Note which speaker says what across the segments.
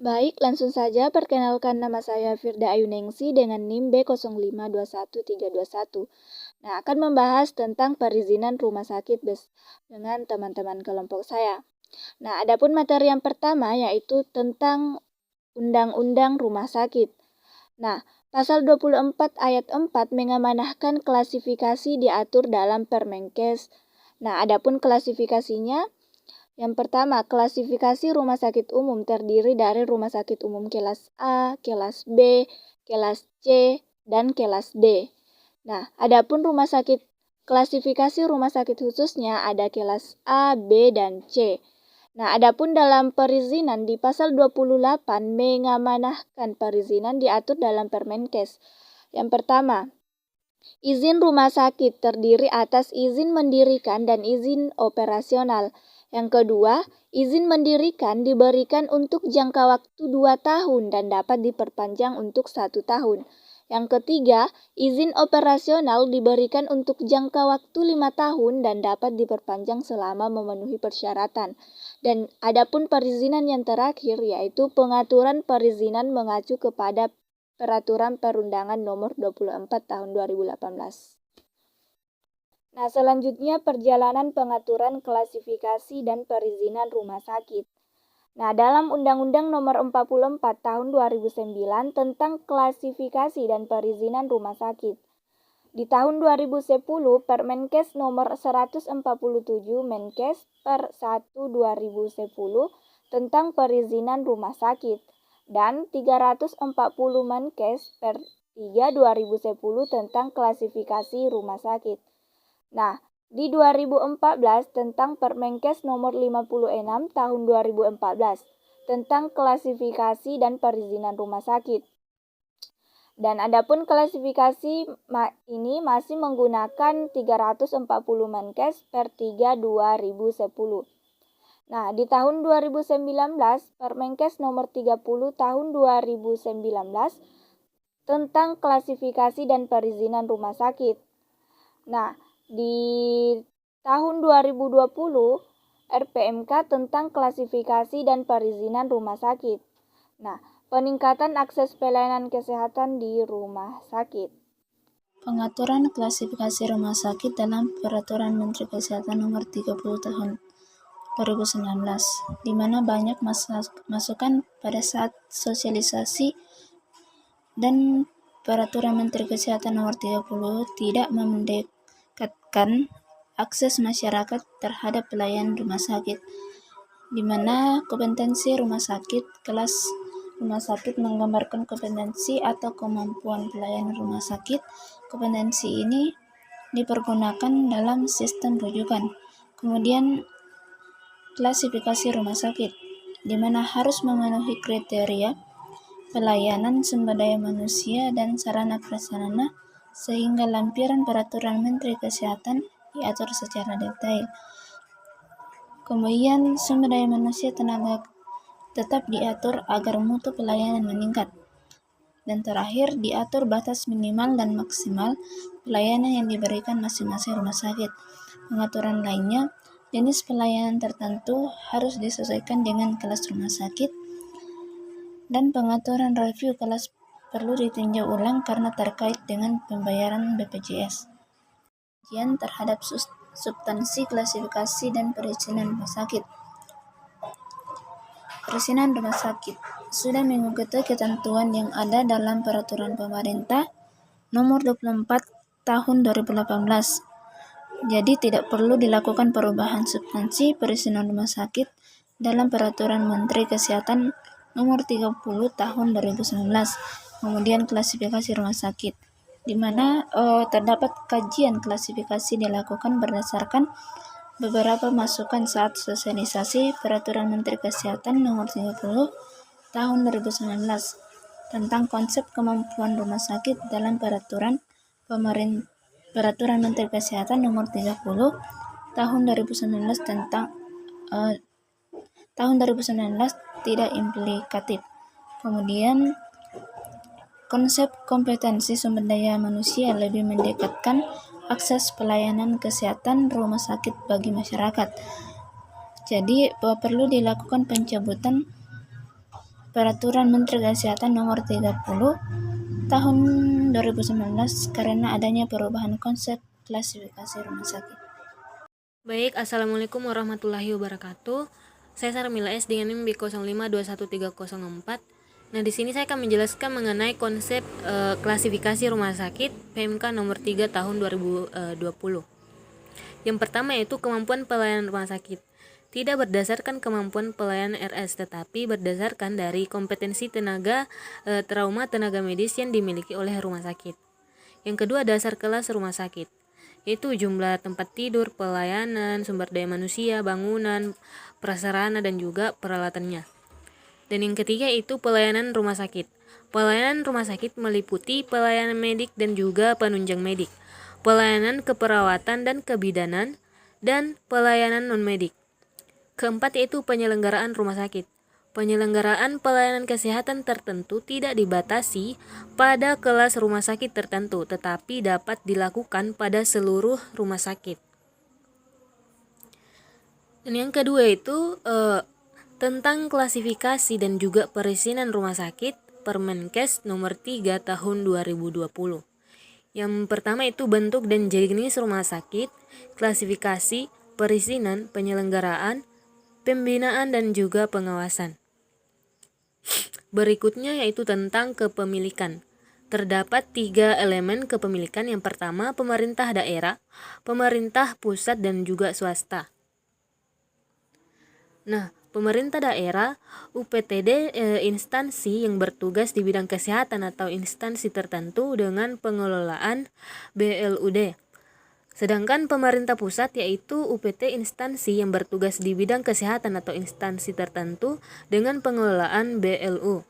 Speaker 1: Baik, langsung saja perkenalkan nama saya Firda Ayuningsi dengan NIM B052131. Nah, akan membahas tentang perizinan rumah sakit dengan teman-teman kelompok saya. Nah, adapun materi yang pertama yaitu tentang Undang-Undang Rumah Sakit. Nah, Pasal 24 ayat 4 mengamanahkan klasifikasi diatur dalam Permenkes. Nah, adapun klasifikasinya, yang pertama, klasifikasi rumah sakit umum terdiri dari rumah sakit umum kelas A, kelas B, kelas C, dan kelas D. Nah, adapun klasifikasi rumah sakit khususnya ada kelas A, B, dan C. Nah, adapun dalam perizinan di pasal 28 mengamanahkan perizinan diatur dalam Permenkes. Yang pertama, izin rumah sakit terdiri atas izin mendirikan dan izin operasional. Yang kedua, izin mendirikan diberikan untuk jangka waktu 2 tahun dan dapat diperpanjang untuk 1 tahun. Yang ketiga, izin operasional diberikan untuk jangka waktu 5 tahun dan dapat diperpanjang selama memenuhi persyaratan. Dan adapun perizinan yang terakhir yaitu pengaturan perizinan mengacu kepada Peraturan Perundangan Nomor 24 Tahun 2018. Nah, selanjutnya perjalanan pengaturan klasifikasi dan perizinan rumah sakit. Nah, dalam Undang-Undang Nomor 44 Tahun 2009 tentang klasifikasi dan perizinan rumah sakit. Di tahun 2010, Permenkes Nomor 147 Menkes per 1 2010 tentang perizinan rumah sakit dan 340 Menkes per 3 2010 tentang klasifikasi rumah sakit. Nah, di 2014 tentang Permenkes Nomor 56 Tahun 2014 tentang klasifikasi dan perizinan rumah sakit. Dan adapun klasifikasi ini masih menggunakan 340 Menkes per 3 2010. Nah, di tahun 2019 Permenkes Nomor 30 Tahun 2019 tentang klasifikasi dan perizinan rumah sakit. Nah, di tahun 2020 RPMK tentang klasifikasi dan perizinan rumah sakit. Nah, peningkatan akses pelayanan kesehatan di rumah sakit.
Speaker 2: Pengaturan klasifikasi rumah sakit dalam Peraturan Menteri Kesehatan Nomor 30 Tahun 2019, di mana banyak masukan pada saat sosialisasi dan Peraturan Menteri Kesehatan Nomor 30 tidak mendekatkan akses masyarakat terhadap pelayanan rumah sakit, di mana kompetensi rumah sakit, kelas rumah sakit menggambarkan kompetensi atau kemampuan pelayanan rumah sakit. Kompetensi ini dipergunakan dalam sistem rujukan. Kemudian klasifikasi rumah sakit, di mana harus memenuhi kriteria pelayanan sumber daya manusia dan sarana prasarana sehingga lampiran Peraturan Menteri Kesehatan diatur secara detail. Kemudian sumber daya manusia tenaga tetap diatur agar mutu pelayanan meningkat. Dan terakhir, diatur batas minimal dan maksimal pelayanan yang diberikan masing-masing rumah sakit. Pengaturan lainnya, jenis pelayanan tertentu harus disesuaikan dengan kelas rumah sakit, dan pengaturan review kelas perlu ditinjau ulang karena terkait dengan pembayaran BPJS. Kajian terhadap substansi klasifikasi dan perizinan rumah sakit. Perizinan rumah sakit sudah mengikuti ketentuan yang ada dalam Peraturan Pemerintah Nomor 24 Tahun 2018. Jadi tidak perlu dilakukan perubahan substansi perizinan rumah sakit dalam Peraturan Menteri Kesehatan Nomor 30 Tahun 2019. Kemudian klasifikasi rumah sakit, di mana terdapat kajian klasifikasi dilakukan berdasarkan beberapa masukan saat sosialisasi Peraturan Menteri Kesehatan Nomor 30 Tahun 2019 tentang konsep kemampuan rumah sakit dalam Peraturan Menteri Kesehatan Nomor 30 Tahun 2019 tentang tahun 2019 tidak implikatif. Kemudian konsep kompetensi sumber daya manusia lebih mendekatkan akses pelayanan kesehatan rumah sakit bagi masyarakat. Jadi perlu dilakukan pencabutan Peraturan Menteri Kesehatan Nomor 30 Tahun 2019 karena adanya perubahan konsep klasifikasi rumah sakit.
Speaker 3: Baik, Assalamualaikum warahmatullahi wabarakatuh. Saya Sarmila S dengan NIM B05211304. Nah, di sini saya akan menjelaskan mengenai konsep klasifikasi rumah sakit PMK nomor 3 tahun 2020. Yang pertama yaitu kemampuan pelayanan rumah sakit. Tidak berdasarkan kemampuan pelayanan RS, tetapi berdasarkan dari kompetensi tenaga trauma tenaga medis yang dimiliki oleh rumah sakit. Yang kedua, dasar kelas rumah sakit, yaitu jumlah tempat tidur, pelayanan, sumber daya manusia, bangunan, prasarana, dan juga peralatannya. Dan yang ketiga itu pelayanan rumah sakit. Pelayanan rumah sakit meliputi pelayanan medik dan juga penunjang medik, pelayanan keperawatan dan kebidanan, dan pelayanan non-medik. Keempat yaitu penyelenggaraan rumah sakit. Penyelenggaraan pelayanan kesehatan tertentu tidak dibatasi pada kelas rumah sakit tertentu, tetapi dapat dilakukan pada seluruh rumah sakit. Dan yang kedua itu tentang klasifikasi dan juga perizinan rumah sakit, Permenkes nomor 3 tahun 2020. Yang pertama itu bentuk dan jenis rumah sakit, klasifikasi, perizinan, penyelenggaraan, pembinaan, dan juga pengawasan. Berikutnya yaitu tentang kepemilikan. Terdapat 3 elemen kepemilikan. Yang pertama, pemerintah daerah, pemerintah pusat, dan juga swasta. Nah, pemerintah daerah, UPTD instansi yang bertugas di bidang kesehatan atau instansi tertentu dengan pengelolaan BLUD. Sedangkan pemerintah pusat yaitu UPT instansi yang bertugas di bidang kesehatan atau instansi tertentu dengan pengelolaan BLU.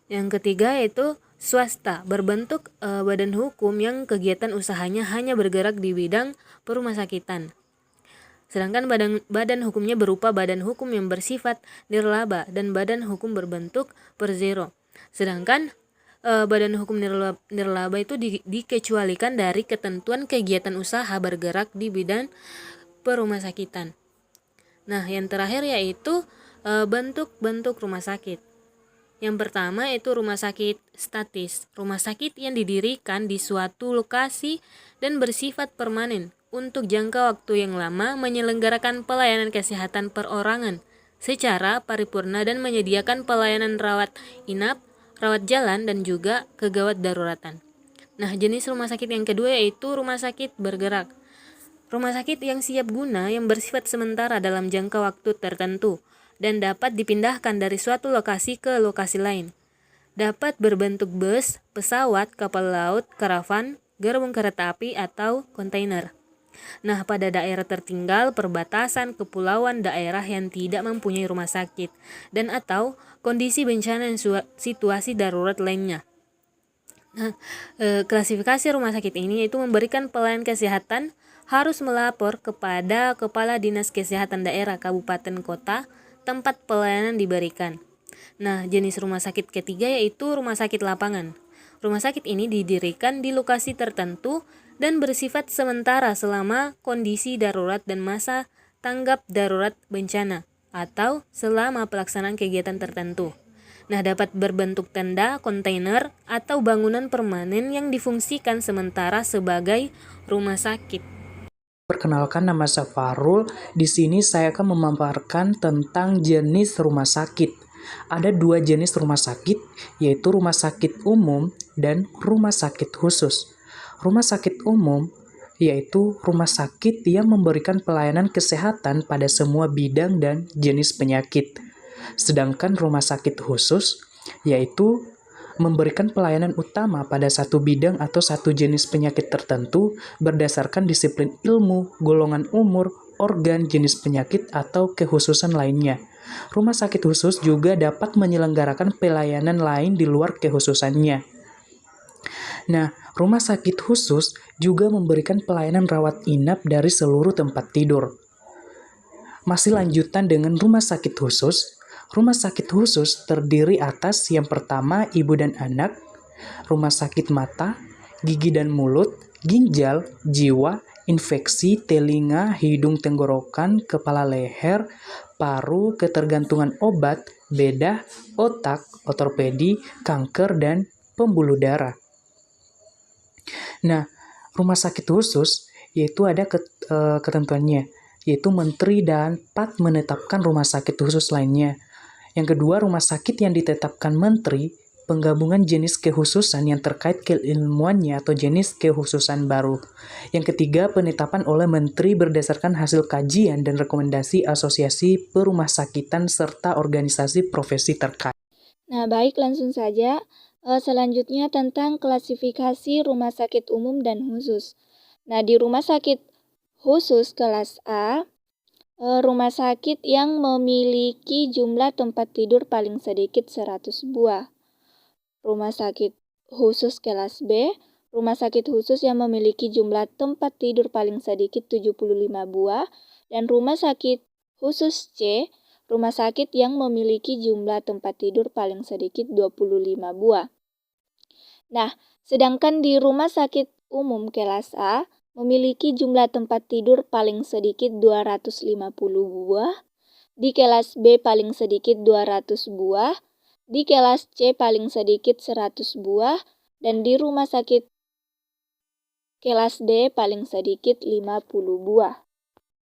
Speaker 3: Yang ketiga yaitu swasta, berbentuk badan hukum yang kegiatan usahanya hanya bergerak di bidang perumahsakitan. Sedangkan badan hukumnya berupa badan hukum yang bersifat nirlaba dan badan hukum berbentuk perzero. Sedangkan badan hukum nirlaba itu dikecualikan dari ketentuan kegiatan usaha bergerak di bidang perumahsakitan. Nah, yang terakhir yaitu bentuk-bentuk rumah sakit. Yang pertama yaitu rumah sakit statis, rumah sakit yang didirikan di suatu lokasi dan bersifat permanen untuk jangka waktu yang lama, menyelenggarakan pelayanan kesehatan perorangan secara paripurna dan menyediakan pelayanan rawat inap, rawat jalan, dan juga kegawat daruratan. Nah, jenis rumah sakit yang kedua yaitu rumah sakit bergerak. Rumah sakit yang siap guna yang bersifat sementara dalam jangka waktu tertentu dan dapat dipindahkan dari suatu lokasi ke lokasi lain. Dapat berbentuk bus, pesawat, kapal laut, karavan, gerbong kereta api, atau kontainer. Nah, pada daerah tertinggal, perbatasan, kepulauan, daerah yang tidak mempunyai rumah sakit, dan atau kondisi bencana dan situasi darurat lainnya. Nah, klasifikasi rumah sakit ini yaitu memberikan pelayanan kesehatan harus melapor kepada Kepala Dinas Kesehatan Daerah Kabupaten Kota tempat pelayanan diberikan. Nah, jenis rumah sakit ketiga yaitu rumah sakit lapangan. Rumah sakit ini didirikan di lokasi tertentu dan bersifat sementara selama kondisi darurat dan masa tanggap darurat bencana atau selama pelaksanaan kegiatan tertentu. Nah, dapat berbentuk tenda, kontainer, atau bangunan permanen yang difungsikan sementara sebagai rumah sakit.
Speaker 4: Perkenalkan, nama saya Farul. Di sini saya akan memaparkan tentang jenis rumah sakit. Ada 2 jenis rumah sakit, yaitu rumah sakit umum dan rumah sakit khusus. Rumah sakit umum yaitu rumah sakit yang memberikan pelayanan kesehatan pada semua bidang dan jenis penyakit. Sedangkan rumah sakit khusus yaitu memberikan pelayanan utama pada satu bidang atau satu jenis penyakit tertentu berdasarkan disiplin ilmu, golongan umur, organ, jenis penyakit, atau kekhususan lainnya. Rumah sakit khusus juga dapat menyelenggarakan pelayanan lain di luar kekhususannya. Nah, rumah sakit khusus juga memberikan pelayanan rawat inap dari seluruh tempat tidur. Masih lanjutan dengan rumah sakit khusus. Rumah sakit khusus terdiri atas yang pertama ibu dan anak, rumah sakit mata, gigi dan mulut, ginjal, jiwa, infeksi telinga, hidung, tenggorokan, kepala leher, paru, ketergantungan obat, bedah, otak, ortopedi, kanker, dan pembuluh darah. Nah, rumah sakit khusus yaitu ada ketentuannya, yaitu menteri dapat menetapkan rumah sakit khusus lainnya. Yang kedua, rumah sakit yang ditetapkan menteri, penggabungan jenis kekhususan yang terkait keilmuannya atau jenis kekhususan baru. Yang ketiga, penetapan oleh menteri berdasarkan hasil kajian dan rekomendasi asosiasi perumahsakitan serta organisasi profesi terkait.
Speaker 1: Nah, baik, langsung saja. Selanjutnya tentang klasifikasi rumah sakit umum dan khusus. Nah, di rumah sakit khusus kelas A, rumah sakit yang memiliki jumlah tempat tidur paling sedikit 100 buah. Rumah sakit khusus kelas B, rumah sakit khusus yang memiliki jumlah tempat tidur paling sedikit 75 buah, dan rumah sakit khusus C, rumah sakit yang memiliki jumlah tempat tidur paling sedikit 25 buah. Nah, sedangkan di rumah sakit umum kelas A memiliki jumlah tempat tidur paling sedikit 250 buah, di kelas B paling sedikit 200 buah, di kelas C paling sedikit 100 buah, dan di rumah sakit kelas D paling sedikit 50 buah.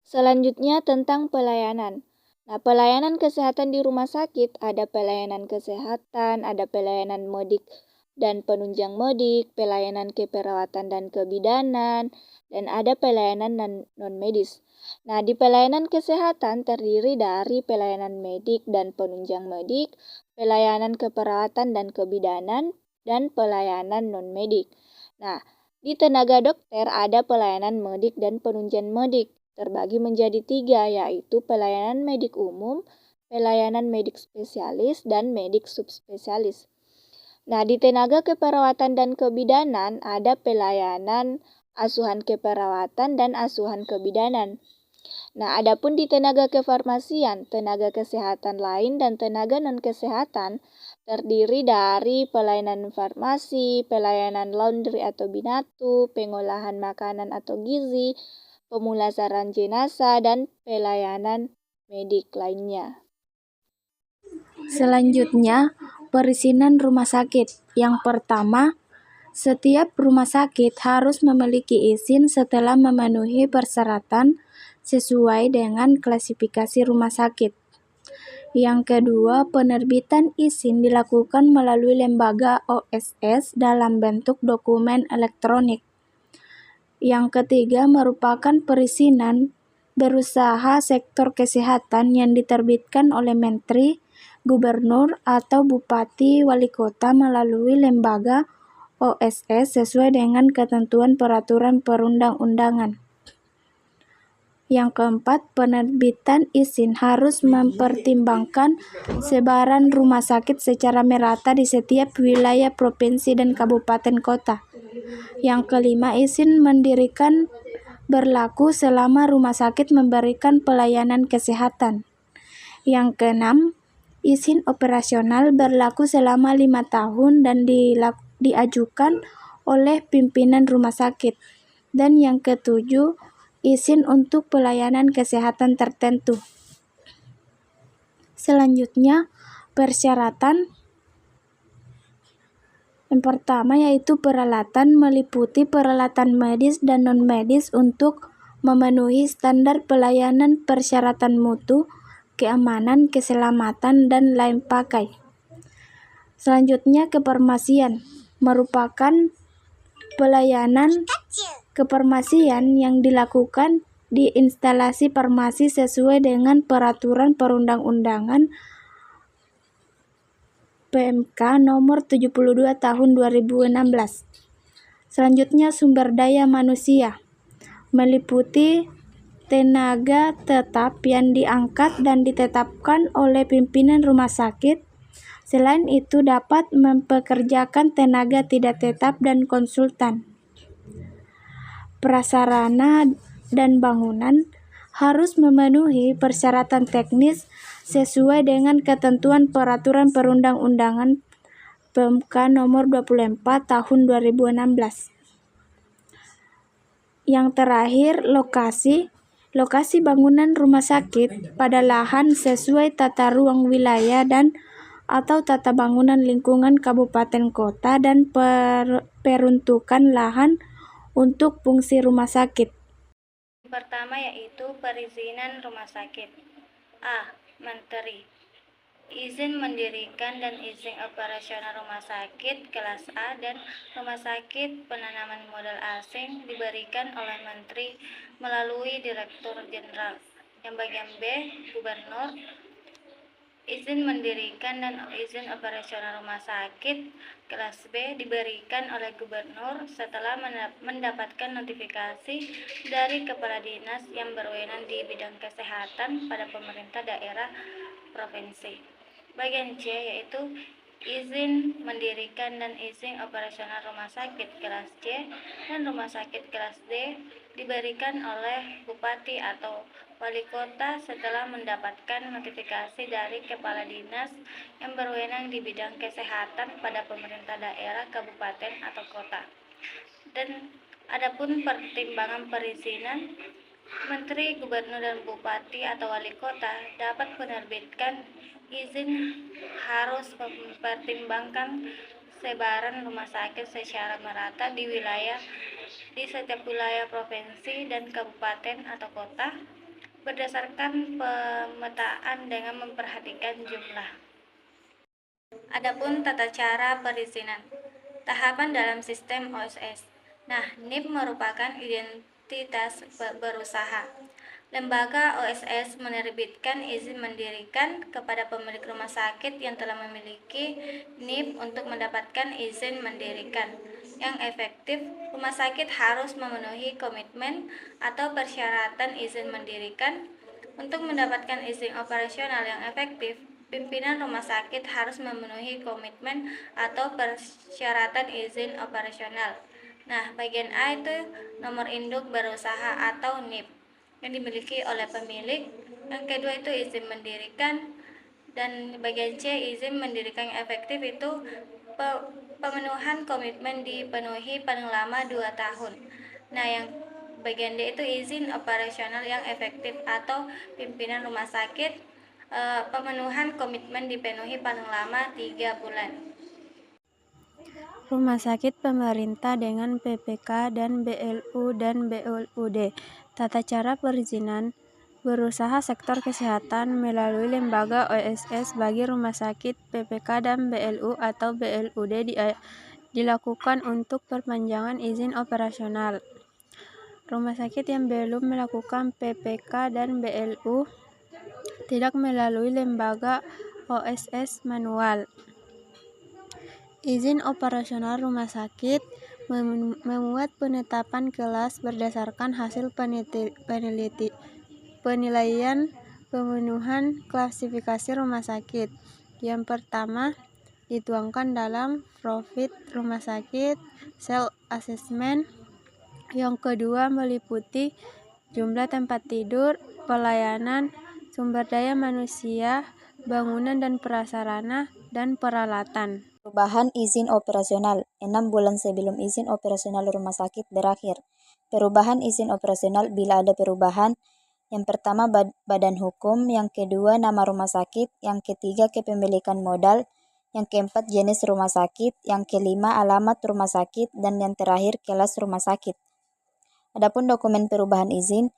Speaker 1: Selanjutnya tentang pelayanan. Nah, pelayanan kesehatan di rumah sakit ada pelayanan kesehatan, ada pelayanan medik dan penunjang medik, pelayanan keperawatan dan kebidanan, dan ada pelayanan non-medis. Nah, di pelayanan kesehatan terdiri dari pelayanan medik dan penunjang medik, pelayanan keperawatan dan kebidanan, dan pelayanan non-medik. Nah, di tenaga dokter ada pelayanan medik dan penunjang medik, terbagi menjadi 3, yaitu pelayanan medik umum, pelayanan medik spesialis, dan medik subspesialis. Nah, di tenaga keperawatan dan kebidanan ada pelayanan asuhan keperawatan dan asuhan kebidanan. Nah, adapun di tenaga kefarmasian, tenaga kesehatan lain dan tenaga non-kesehatan terdiri dari pelayanan farmasi, pelayanan laundry atau binatu, pengolahan makanan atau gizi, pemulasaran jenazah, dan pelayanan medik lainnya.
Speaker 2: Selanjutnya, perizinan rumah sakit. Yang pertama, setiap rumah sakit harus memiliki izin setelah memenuhi persyaratan sesuai dengan klasifikasi rumah sakit. Yang kedua, penerbitan izin dilakukan melalui lembaga OSS dalam bentuk dokumen elektronik. Yang ketiga, merupakan perizinan berusaha sektor kesehatan yang diterbitkan oleh menteri, gubernur, atau bupati wali kota melalui lembaga OSS sesuai dengan ketentuan peraturan perundang-undangan. Yang keempat, penerbitan izin harus mempertimbangkan sebaran rumah sakit secara merata di setiap wilayah provinsi dan kabupaten kota. Yang kelima, izin mendirikan berlaku selama rumah sakit memberikan pelayanan kesehatan. Yang keenam, izin operasional berlaku selama 5 tahun dan diajukan oleh pimpinan rumah sakit. Dan yang ketujuh, izin untuk pelayanan kesehatan tertentu. Selanjutnya, persyaratan. Yang pertama yaitu peralatan, meliputi peralatan medis dan non-medis untuk memenuhi standar pelayanan, persyaratan mutu, keamanan, keselamatan, dan lain pakai. Selanjutnya, kefarmasian merupakan pelayanan kefarmasian yang dilakukan di instalasi farmasi sesuai dengan peraturan perundang-undangan PMK nomor 72 tahun 2016. Selanjutnya, sumber daya manusia meliputi tenaga tetap yang diangkat dan ditetapkan oleh pimpinan rumah sakit. Selain itu, dapat mempekerjakan tenaga tidak tetap dan konsultan. Prasarana dan bangunan harus memenuhi persyaratan teknis sesuai dengan ketentuan peraturan perundang-undangan PMK nomor 24 tahun 2016. Yang terakhir, lokasi bangunan rumah sakit pada lahan sesuai tata ruang wilayah dan atau tata bangunan lingkungan kabupaten kota dan peruntukan lahan untuk fungsi rumah sakit.
Speaker 5: Pertama yaitu perizinan rumah sakit. A. Menteri. Izin mendirikan dan izin operasional rumah sakit kelas A dan rumah sakit penanaman modal asing diberikan oleh Menteri melalui Direktur Jenderal. Yang bagian B, Gubernur. Izin mendirikan dan izin operasional rumah sakit kelas B diberikan oleh Gubernur setelah mendapatkan notifikasi dari Kepala Dinas yang berwenang di bidang kesehatan pada pemerintah daerah provinsi. Bagian C yaitu izin mendirikan dan izin operasional rumah sakit kelas C dan rumah sakit kelas D diberikan oleh Bupati atau Wali Kota setelah mendapatkan notifikasi dari Kepala Dinas yang berwenang di bidang kesehatan pada pemerintah daerah, kabupaten, atau kota. Dan adapun pertimbangan perizinan, Menteri, Gubernur, dan Bupati atau Wali Kota dapat menerbitkan izin harus mempertimbangkan sebaran rumah sakit secara merata di setiap wilayah provinsi dan kabupaten atau kota berdasarkan pemetaan dengan memperhatikan jumlah. Adapun tata cara perizinan. Tahapan dalam sistem OSS. Nah, NIP merupakan identitas berusaha. Lembaga OSS menerbitkan izin mendirikan kepada pemilik rumah sakit yang telah memiliki NIP untuk mendapatkan izin mendirikan. Yang efektif, rumah sakit harus memenuhi komitmen atau persyaratan izin mendirikan. Untuk mendapatkan izin operasional yang efektif, pimpinan rumah sakit harus memenuhi komitmen atau persyaratan izin operasional. Nah, bagian A itu nomor induk berusaha atau NIP yang dimiliki oleh pemilik. Yang kedua itu izin mendirikan, dan bagian C izin mendirikan yang efektif itu pemenuhan komitmen dipenuhi paling lama 2 tahun. Nah, yang bagian D itu izin operasional yang efektif atau pimpinan rumah sakit pemenuhan komitmen dipenuhi paling lama 3 bulan.
Speaker 2: Rumah sakit pemerintah dengan PPK dan BLU dan BLUD. Tata cara perizinan berusaha sektor kesehatan melalui lembaga OSS bagi rumah sakit PPK dan BLU atau BLUD dilakukan untuk perpanjangan izin operasional. Rumah sakit yang belum melakukan PPK dan BLU tidak melalui lembaga OSS manual. Izin operasional rumah sakit memuat penetapan kelas berdasarkan hasil penilaian pemenuhan klasifikasi rumah sakit. Yang pertama, dituangkan dalam profit rumah sakit, self assessment. Yang kedua, meliputi jumlah tempat tidur, pelayanan, sumber daya manusia, bangunan dan prasarana, dan peralatan.
Speaker 6: Perubahan izin operasional 6 bulan sebelum izin operasional rumah sakit berakhir. Perubahan izin operasional bila ada perubahan. Yang pertama badan hukum, yang kedua nama rumah sakit, yang ketiga kepemilikan modal, yang keempat jenis rumah sakit, yang kelima alamat rumah sakit, dan yang terakhir kelas rumah sakit. Adapun dokumen perubahan izin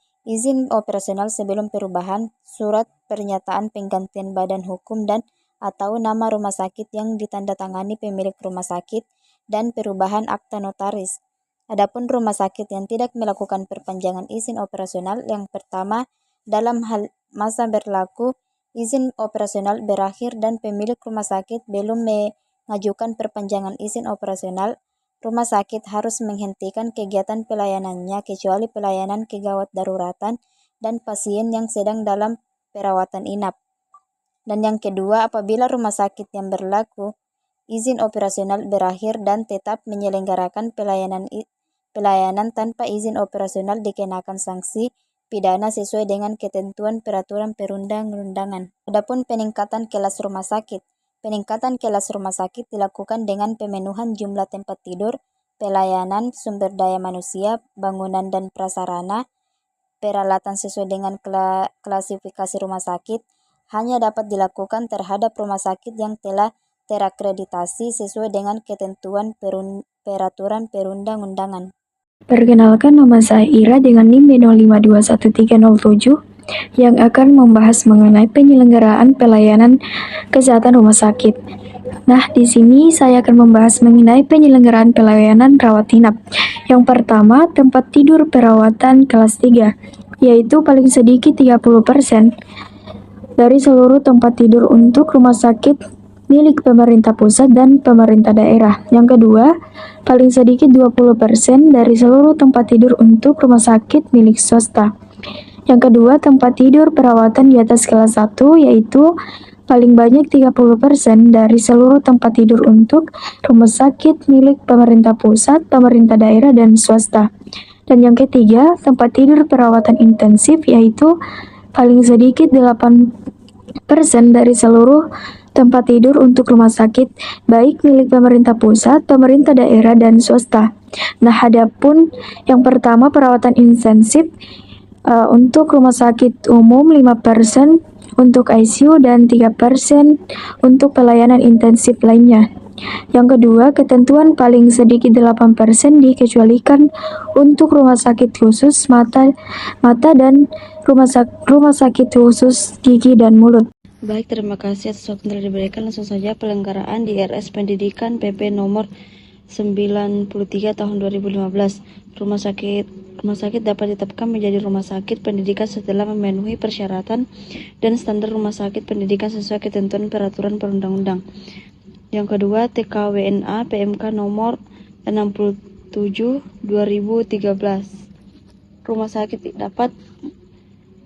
Speaker 6: operasional sebelum perubahan, surat pernyataan penggantian badan hukum dan atau nama rumah sakit yang ditandatangani pemilik rumah sakit, dan perubahan akta notaris. Adapun rumah sakit yang tidak melakukan perpanjangan izin operasional, yang pertama, dalam hal masa berlaku izin operasional berakhir dan pemilik rumah sakit belum mengajukan perpanjangan izin operasional, rumah sakit harus menghentikan kegiatan pelayanannya kecuali pelayanan kegawat daruratan dan pasien yang sedang dalam perawatan inap. Dan yang kedua, apabila rumah sakit yang berlaku izin operasional berakhir dan tetap menyelenggarakan pelayanan tanpa izin operasional dikenakan sanksi pidana sesuai dengan ketentuan peraturan perundang-undangan. Adapun peningkatan kelas rumah sakit. Peningkatan kelas rumah sakit dilakukan dengan pemenuhan jumlah tempat tidur, pelayanan, sumber daya manusia, bangunan dan prasarana, peralatan sesuai dengan klasifikasi rumah sakit, hanya dapat dilakukan terhadap rumah sakit yang telah terakreditasi sesuai dengan ketentuan peraturan perundang-undangan.
Speaker 7: Perkenalkan, nama saya Ira dengan NIM B05211307 yang akan membahas mengenai penyelenggaraan pelayanan kesehatan rumah sakit. Nah, di sini saya akan membahas mengenai penyelenggaraan pelayanan rawat inap. Yang pertama, tempat tidur perawatan kelas 3, yaitu paling sedikit 30% dari seluruh tempat tidur untuk rumah sakit milik pemerintah pusat dan pemerintah daerah. Yang kedua, paling sedikit 20% dari seluruh tempat tidur untuk rumah sakit milik swasta. Yang kedua, tempat tidur perawatan di atas kelas 1, yaitu paling banyak 30% dari seluruh tempat tidur untuk rumah sakit milik pemerintah pusat, pemerintah daerah, dan swasta. Dan yang ketiga, tempat tidur perawatan intensif, yaitu paling sedikit 8% dari seluruh tempat tidur untuk rumah sakit, baik milik pemerintah pusat, pemerintah daerah, dan swasta. Nah, adapun yang pertama, perawatan intensif, untuk rumah sakit umum 5%, untuk ICU, dan 3% untuk pelayanan intensif lainnya. Yang kedua, ketentuan paling sedikit 8% dikecualikan untuk rumah sakit khusus mata dan rumah sakit khusus gigi dan mulut.
Speaker 8: Baik, terima kasih atas waktu yang diberikan. Langsung saja pelenggaraan di RS Pendidikan PP nomor 93 tahun 2015. Rumah sakit dapat ditetapkan menjadi rumah sakit pendidikan setelah memenuhi persyaratan dan standar rumah sakit pendidikan sesuai ketentuan peraturan perundang-undang. Yang kedua, TKWNA PMK nomor 67 2013. Rumah sakit dapat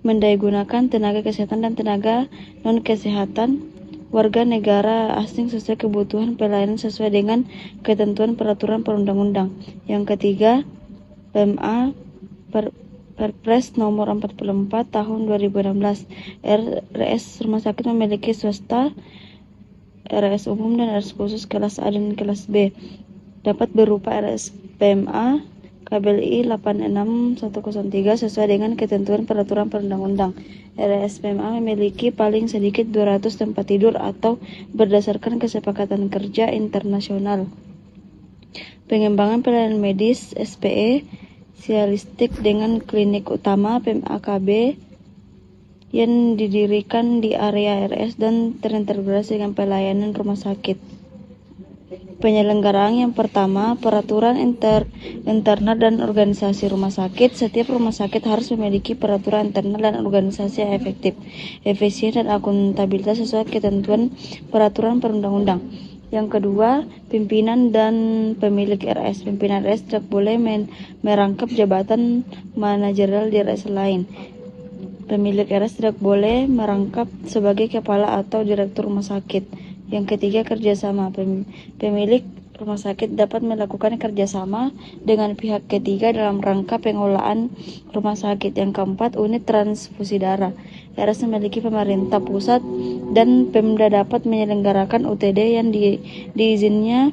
Speaker 8: mendayagunakan tenaga kesehatan dan tenaga non-kesehatan warga negara asing sesuai kebutuhan pelayanan sesuai dengan ketentuan peraturan perundang-undang. Yang ketiga, PMA Perpres nomor 44 tahun 2016. RS rumah sakit memiliki swasta, RS umum dan RS khusus kelas A dan kelas B. Dapat berupa RS PMA KBLI 86103 sesuai dengan ketentuan peraturan perundang-undang. RSPMA memiliki paling sedikit 200 tempat tidur atau berdasarkan kesepakatan kerja internasional. Pengembangan pelayanan medis SPE spesialistik dengan klinik utama PMAKB yang didirikan di area RS dan terintegrasi dengan pelayanan rumah sakit. Penyelenggaraan yang pertama, peraturan internal dan organisasi rumah sakit. Setiap rumah sakit harus memiliki peraturan internal dan organisasi yang efektif, efisien, dan akuntabilitas sesuai ketentuan peraturan perundang-undang. Yang kedua, pimpinan dan pemilik RS. Pimpinan RS tidak boleh merangkap jabatan manajerial di RS lain. Pemilik RS tidak boleh merangkap sebagai kepala atau direktur rumah sakit. Yang ketiga, kerjasama. Pemilik rumah sakit dapat melakukan kerjasama dengan pihak ketiga dalam rangka pengelolaan rumah sakit. Yang keempat, unit transfusi darah. RS memiliki pemerintah pusat dan Pemda dapat menyelenggarakan UTD yang diizinnya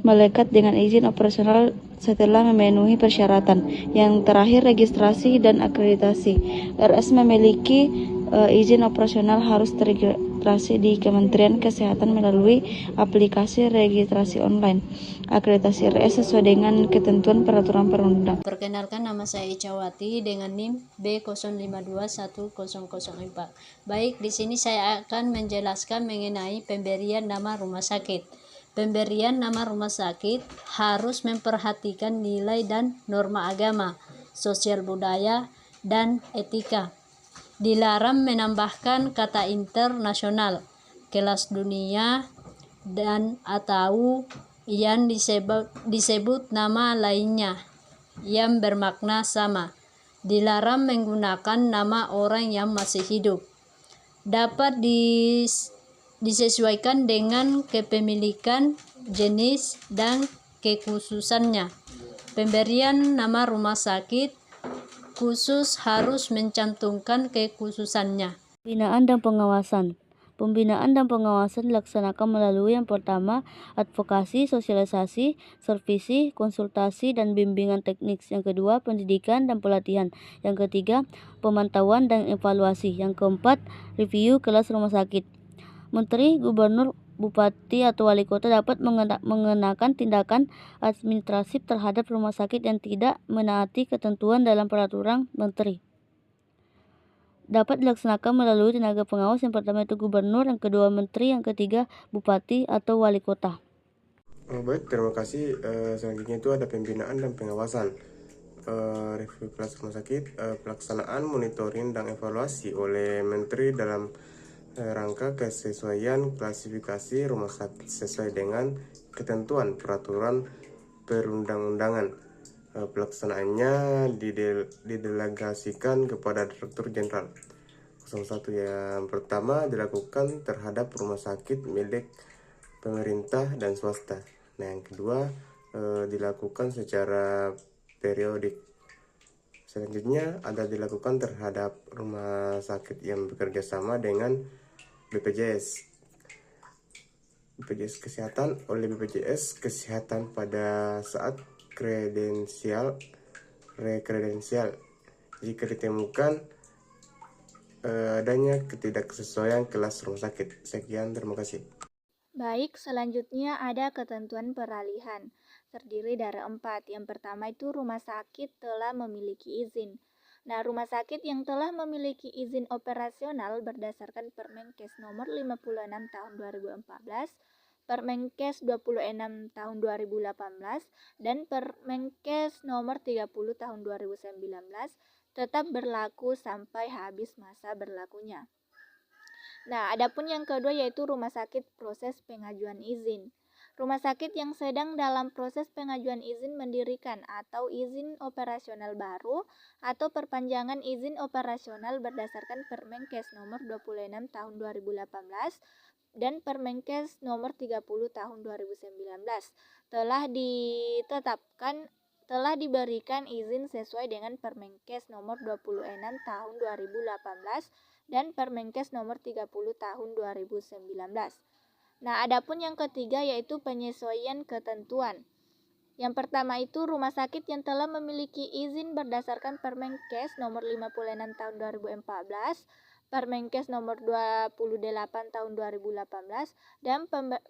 Speaker 8: melekat dengan izin operasional setelah memenuhi persyaratan. Yang terakhir, registrasi dan akreditasi. RS memiliki izin operasional harus terregistrasi di Kementerian Kesehatan melalui aplikasi registrasi online. Akreditasi RS sesuai dengan ketentuan peraturan perundang.
Speaker 9: Perkenalkan, nama saya Icawati dengan NIM B05210004. Baik, di sini saya akan menjelaskan mengenai pemberian nama rumah sakit. Pemberian nama rumah sakit harus memperhatikan nilai dan norma agama, sosial budaya, dan etika. Dilarang menambahkan kata internasional, kelas dunia, dan atau yang disebut nama lainnya yang bermakna sama. Dilarang menggunakan nama orang yang masih hidup. Dapat disesuaikan dengan kepemilikan, jenis, dan kekhususannya. Pemberian nama rumah sakit khusus harus mencantumkan kekhususannya.
Speaker 10: Pembinaan dan pengawasan.
Speaker 8: Pembinaan dan pengawasan dilaksanakan melalui yang pertama, advokasi, sosialisasi, supervisi, konsultasi, dan bimbingan teknik. Yang kedua, pendidikan dan pelatihan. Yang ketiga, pemantauan dan evaluasi. Yang keempat, review kelas rumah sakit. Menteri, gubernur, bupati, atau wali kota dapat mengenakan tindakan administratif terhadap rumah sakit yang tidak menaati ketentuan dalam peraturan menteri. Dapat dilaksanakan melalui tenaga pengawas. Yang pertama itu gubernur, yang kedua menteri, yang ketiga bupati atau wali kota.
Speaker 10: Baik, terima kasih. Selanjutnya itu ada pembinaan dan pengawasan. Review kelas rumah sakit, pelaksanaan monitoring dan evaluasi oleh menteri dalam rangka kesesuaian klasifikasi rumah sakit sesuai dengan ketentuan peraturan perundang-undangan. Pelaksanaannya didelegasikan kepada Direktur Jenderal 01. Yang pertama dilakukan terhadap rumah sakit milik pemerintah dan swasta. Nah, yang kedua dilakukan secara periodik. Selanjutnya ada dilakukan terhadap rumah sakit yang bekerja sama dengan BPJS Kesehatan oleh BPJS Kesehatan pada saat rekredensial jika ditemukan adanya ketidaksesuaian kelas rumah sakit. Sekian, terima kasih.
Speaker 1: Baik, selanjutnya ada ketentuan peralihan. Terdiri dari 4. Yang pertama itu rumah sakit telah memiliki izin. Nah, rumah sakit yang telah memiliki izin operasional berdasarkan Permenkes nomor 56 tahun 2014, Permenkes 26 tahun 2018, dan Permenkes nomor 30 tahun 2019 tetap berlaku sampai habis masa berlakunya. Nah, adapun yang kedua yaitu rumah sakit proses pengajuan izin. Rumah sakit yang sedang dalam proses pengajuan izin mendirikan atau izin operasional baru atau perpanjangan izin operasional berdasarkan Permenkes nomor 26 tahun 2018 dan Permenkes nomor 30 tahun 2019 telah diberikan izin sesuai dengan Permenkes nomor 26 tahun 2018 dan Permenkes nomor 30 tahun 2019. Nah, adapun yang ketiga yaitu penyesuaian ketentuan. Yang pertama itu rumah sakit yang telah memiliki izin berdasarkan Permenkes nomor 56 tahun 2014, Permenkes nomor 28 tahun 2018, dan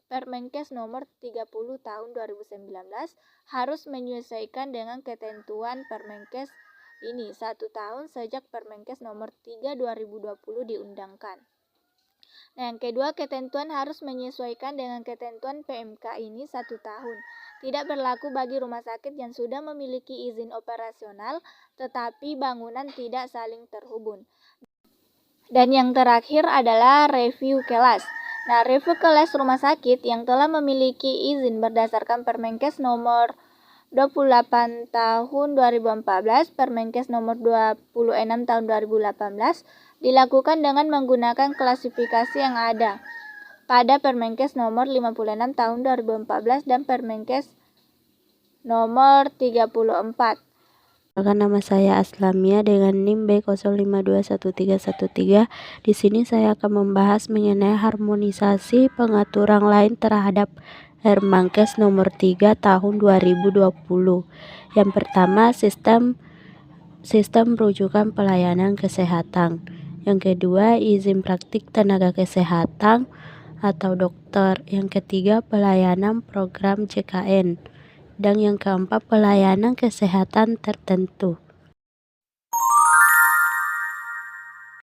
Speaker 1: Permenkes nomor 30 tahun 2019 harus menyesuaikan dengan ketentuan Permenkes ini 1 tahun sejak Permenkes nomor 3 2020 diundangkan. Nah, yang kedua, ketentuan harus menyesuaikan dengan ketentuan PMK ini 1 tahun. Tidak berlaku bagi rumah sakit yang sudah memiliki izin operasional tetapi bangunan tidak saling terhubung. Dan yang terakhir adalah review kelas. Nah, review kelas rumah sakit yang telah memiliki izin berdasarkan Permenkes nomor 28 tahun 2014, Permenkes nomor 26 tahun 2018 dilakukan dengan menggunakan klasifikasi yang ada pada Permenkes nomor 56 tahun 2014 dan Permenkes nomor 34.
Speaker 8: Nama saya Aslamia dengan NIM B05213113. Di sini saya akan membahas mengenai harmonisasi pengaturan lain terhadap Permenkes nomor 3 tahun 2020. Yang pertama, sistem rujukan pelayanan kesehatan. Yang kedua, izin praktik tenaga kesehatan atau dokter. Yang ketiga, pelayanan program JKN. Dan yang keempat, pelayanan kesehatan tertentu.